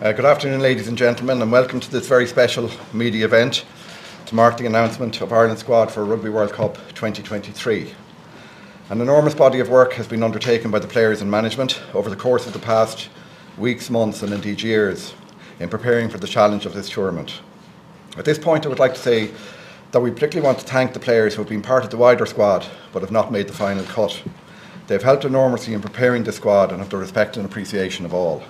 Good afternoon, ladies and gentlemen, and welcome to this very special media event to mark the announcement of Ireland's squad for Rugby World Cup 2023. An enormous body of work has been undertaken by the players and management over the course of the past weeks, months and indeed years in preparing for the challenge of this tournament. At this point, I would like to say that we particularly want to thank the players who have been part of the wider squad but have not made the final cut. They have helped enormously in preparing the squad and have the respect and appreciation of all.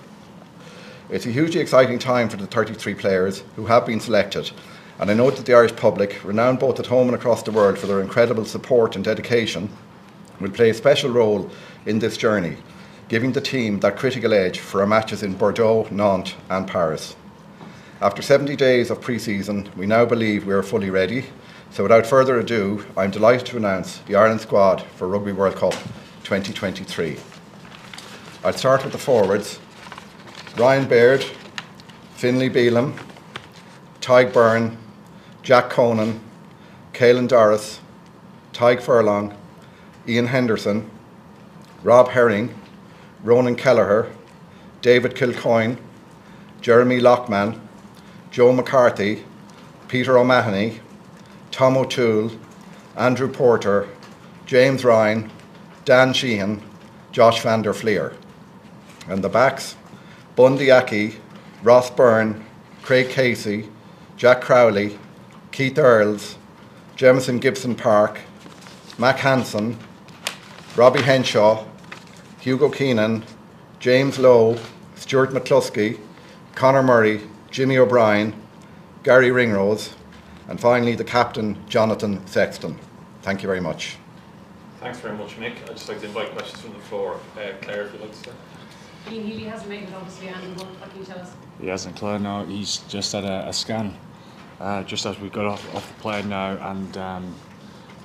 It's a hugely exciting time for the 33 players who have been selected, and I know that the Irish public, renowned both at home and across the world for their incredible support and dedication, will play a special role in this journey, giving the team that critical edge for our matches in Bordeaux, Nantes and Paris. After 70 days of pre-season, we now believe we are fully ready, so without further ado, I'm delighted to announce the Ireland squad for Rugby World Cup 2023. I'll start with the forwards. Ryan Baird, Finlay Bealham, Tadhg Beirne, Jack Conan, Caelan Doris, Tadhg Furlong, Ian Henderson, Rob Herring, Ronan Kelleher, David Kilcoyne, Jeremy Lockman, Joe McCarthy, Peter O'Mahony, Tom O'Toole, Andrew Porter, James Ryan, Dan Sheehan, Josh van der Fleer. And the backs: Bundy Aki, Ross Byrne, Craig Casey, Jack Crowley, Keith Earls, Jemison Gibson Park, Mac Hansen, Robbie Henshaw, Hugo Keenan, James Lowe, Stuart McCluskey, Conor Murray, Jimmy O'Brien, Gary Ringrose, and finally the captain, Jonathan Sexton. Thank you very much. Thanks very much, Mick. I'd just like to invite questions from the floor. Claire, if you'd like to start. Ian Healy hasn't made it, obviously, and what can you tell us? He hasn't, Claire, no. He's just had a scan just as we got off the plane now, and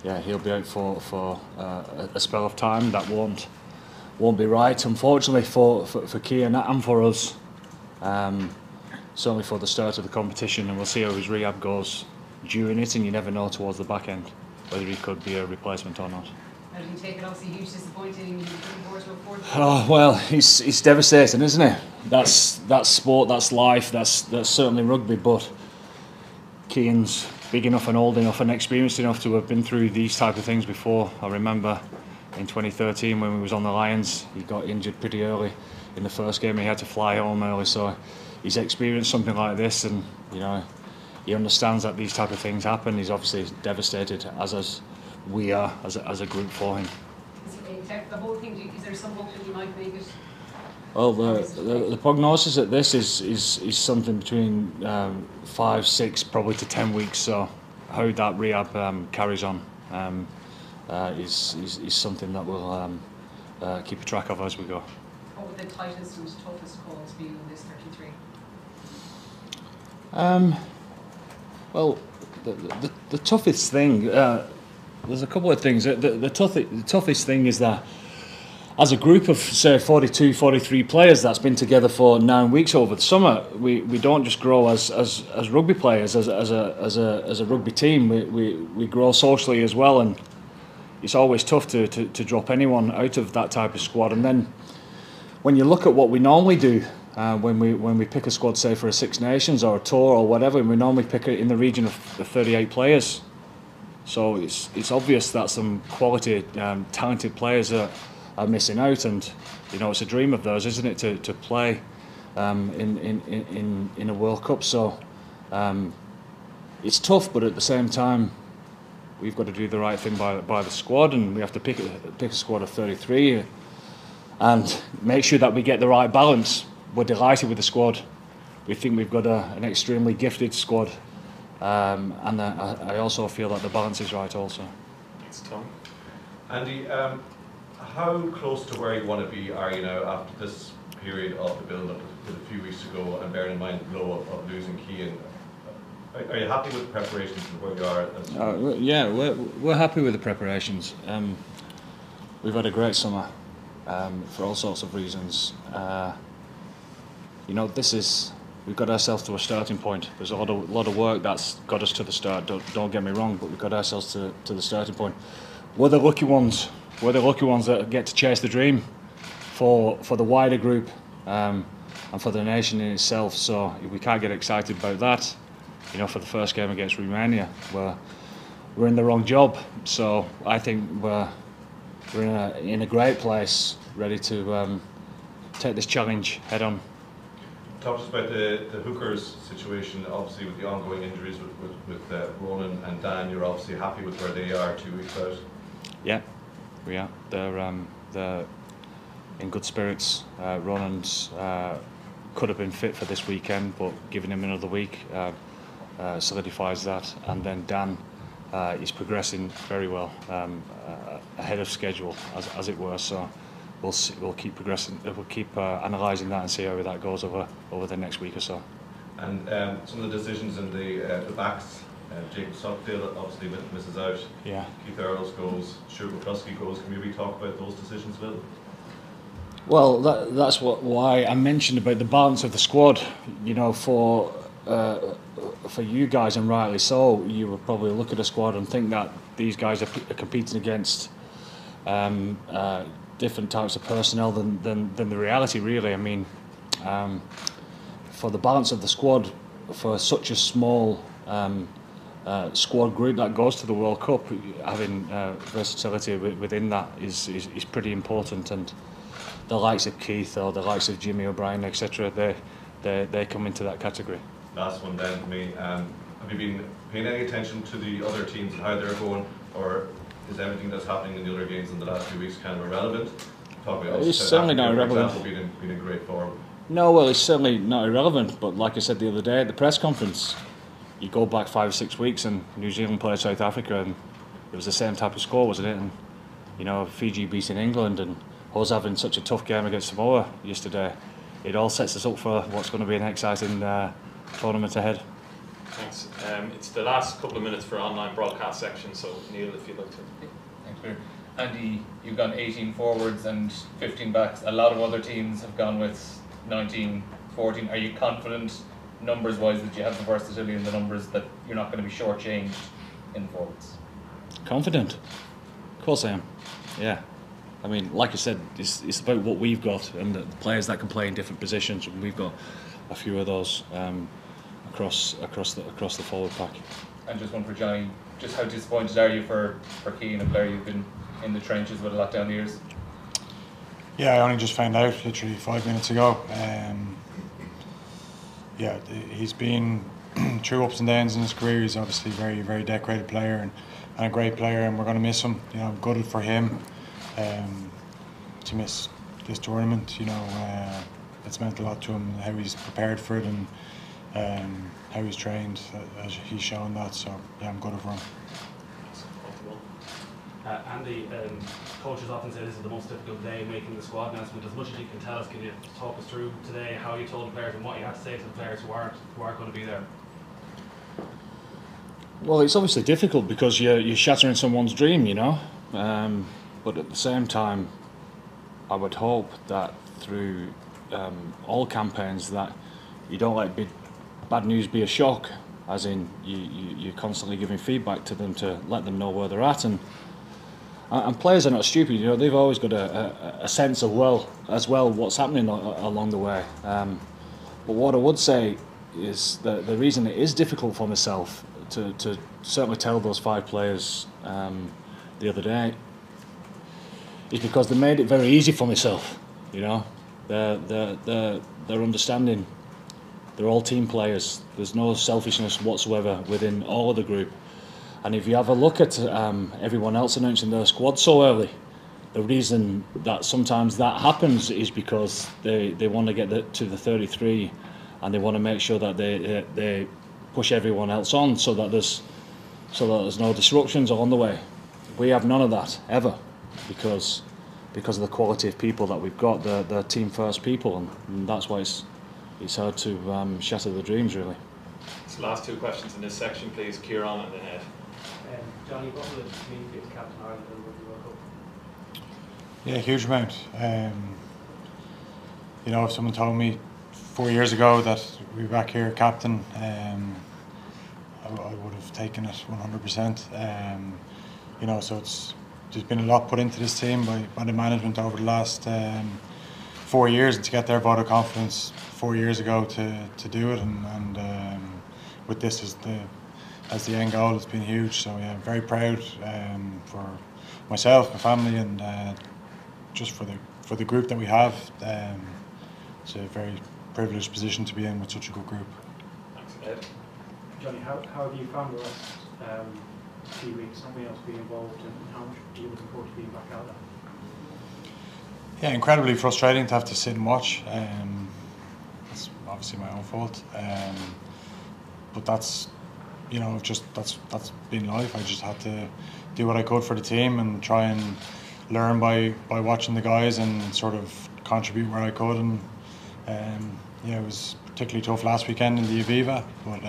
yeah, he'll be out for a spell of time. That won't be right, unfortunately, for Cian and for us. Certainly for the start of the competition, and we'll see how his rehab goes during it, and you never know towards the back end whether he could be a replacement or not. How did he take it? Obviously, huge disappointing. Looking forward to a fourth. Oh well, it's devastating, isn't it? That's sport, that's life, that's certainly rugby. But Cian's big enough and old enough and experienced enough to have been through these type of things before. I remember in 2013 when we was on the Lions, he got injured pretty early in the first game. He had to fly home early, so he's experienced something like this, and you know he understands that these type of things happen. He's obviously devastated, as we are as a group for him. The whole thing, is there some hope that he might make it? Well, the prognosis at this is something between 5, 6, probably to 10 weeks. So how that rehab carries on is something that we'll keep a track of as we go. What would the tightest and toughest calls be in this 33? Well, the toughest thing. There's a couple of things. The toughest thing is that as a group of, say, 42, 43 players that's been together for 9 weeks over the summer, we don't just grow as rugby players, as a rugby team. We grow socially as well, and it's always tough to drop anyone out of that type of squad. And then when you look at what we normally do, when we pick a squad, say for a Six Nations or a tour or whatever, we normally pick it in the region of 38 players. So it's obvious that some quality, talented players are missing out, and you know it's a dream of theirs, isn't it, to play in a World Cup. So it's tough, but at the same time, we've got to do the right thing by the squad, and we have to pick a squad of 33 and make sure that we get the right balance. We're delighted with the squad. We think we've got an extremely gifted squad. And I also feel that the balance is right also. Thanks, Tom. Andy, how close to where you want to be are you now after this period of the build-up a few weeks ago, and bearing in mind the blow of losing Cian? Are you happy with the preparations and where you are? Yeah, we're happy with the preparations. We've had a great summer for all sorts of reasons. You know, we've got ourselves to a starting point. There's a lot of work that's got us to the start. Don't get me wrong, but we've got ourselves to the starting point. We're the lucky ones. We're the lucky ones that get to chase the dream for the wider group. And and for the nation in itself. So we can't get excited about that. You know, for the first game against Romania, we're in the wrong job. So I think we're in a great place, ready to take this challenge head on. Talk to us about the hookers situation, obviously with the ongoing injuries with Ronan and Dan. You're obviously happy with where they are 2 weeks out. Yeah, we are. They're in good spirits. Ronan's could have been fit for this weekend, but giving him another week solidifies that. And then Dan is progressing very well, ahead of schedule, as it were. So we'll keep progressing. We'll keep analysing that and see how that goes over the next week or so. And some of the decisions in the backs. Jacob Stockdale obviously misses out. Yeah. Keith Earls goes. Stuart McCluskey goes. Can we talk about those decisions a little? Well, that's why I mentioned about the balance of the squad. You know, for you guys, and rightly so, you would probably look at a squad and think that these guys are competing against different types of personnel than the reality, really. I mean, for the balance of the squad, for such a small squad group that goes to the World Cup, having versatility within that is pretty important. And the likes of Keith or the likes of Jimmy O'Brien, etc., they come into that category. Last one then for me. Have you been paying any attention to the other teams and how they're going, or is everything that's happening in the other games in the last few weeks kind of irrelevant? It's certainly not irrelevant. For example, being in great form. No, well, it's certainly not irrelevant. But like I said the other day at the press conference, you go back 5 or 6 weeks, and New Zealand played South Africa, and it was the same type of score, wasn't it? And you know, Fiji beating England, and us having such a tough game against Samoa yesterday. It all sets us up for what's going to be an exciting tournament ahead. Thanks. It's the last couple of minutes for online broadcast section, so Neil, if you'd like to. Thanks, Peter. Andy, you've gone 18 forwards and 15 backs. A lot of other teams have gone with 19, 14. Are you confident, numbers-wise, that you have the versatility in the numbers, that you're not going to be shortchanged in the forwards? Confident? Of course I am. Yeah. I mean, like I said, it's about what we've got and the players that can play in different positions. And we've got a few of those across the forward pack. And just one for Johnny. Just how disappointed are you for Cian, a player you've been in the trenches with a lot down the years? Yeah, I only just found out literally 5 minutes ago. Yeah, he's been through ups and downs in his career. He's obviously a very, very decorated player and a great player, and we're going to miss him. You know, gutted for him to miss this tournament. You know, it's meant a lot to him, how he's prepared for it and how he's trained, as he's shown that. So yeah, I'm gutted for him. Andy, coaches often say this is the most difficult day making the squad announcement. As much as you can tell us, can you talk us through today how you told the players and what you had to say to the players who aren't going to be there? Well, it's obviously difficult because you're shattering someone's dream, you know. But at the same time, I would hope that through all campaigns that you don't let bad news be a shock, as in you're constantly giving feedback to them to let them know where they're at. And players are not stupid, you know. They've always got a sense of what's happening along the way. But what I would say is that the reason it is difficult for myself to certainly tell those 5 players the other day is because they made it very easy for myself. You know, they're understanding. They're all team players. There's no selfishness whatsoever within all of the group. And if you have a look at everyone else announcing their squad so early, the reason that sometimes that happens is because they want to get to the 33, and they want to make sure that they push everyone else on so that there's no disruptions along the way. We have none of that ever, because of the quality of people that we've got. They're team first people, and that's why it's hard to shatter the dreams, really. So last 2 questions in this section, please. Kieran and then Ed. Johnny, what will it mean for you to captain Ireland in the Rugby World Cup? Yeah, a huge amount. You know, if someone told me 4 years ago that we'd be back here captain, I would have taken it 100%. You know, so there's been a lot put into this team by the management over the last 4 years, and to get their vote of confidence 4 years ago to do it, and with this as the end goal, it's been huge. So yeah, I'm very proud for myself, my family, and just for the group that we have. It's a very privileged position to be in with such a good group. Thanks, Ed. Johnny, how have you found the last few weeks? Something else being involved, and how much are you looking forward to being back out there? Yeah, incredibly frustrating to have to sit and watch. It's obviously my own fault, but that's that's been life. I just had to do what I could for the team and try and learn by watching the guys and sort of contribute where I could. And yeah, it was particularly tough last weekend in the Aviva, but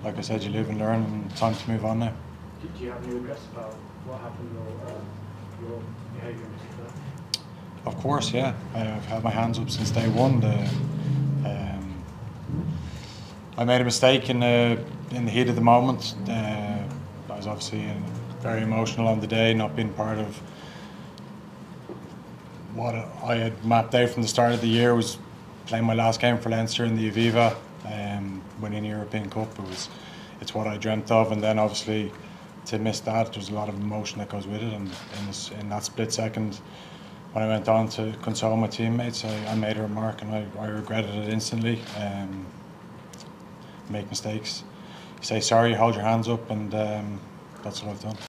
like I said, you live and learn, and time to move on now. Do you have any regrets about what happened or your behaviour in particular? Of course, yeah. I've had my hands up since day one. I made a mistake in the heat of the moment. I was obviously very emotional on the day, not being part of what I had mapped out from the start of the year. Was playing my last game for Leinster in the Aviva, winning the European Cup. It's what I dreamt of, and then obviously to miss that, there's a lot of emotion that goes with it. And in that split second, when I went on to console my teammates, I made a remark, and I regretted it instantly. Make mistakes, say sorry, hold your hands up, and that's what I've done.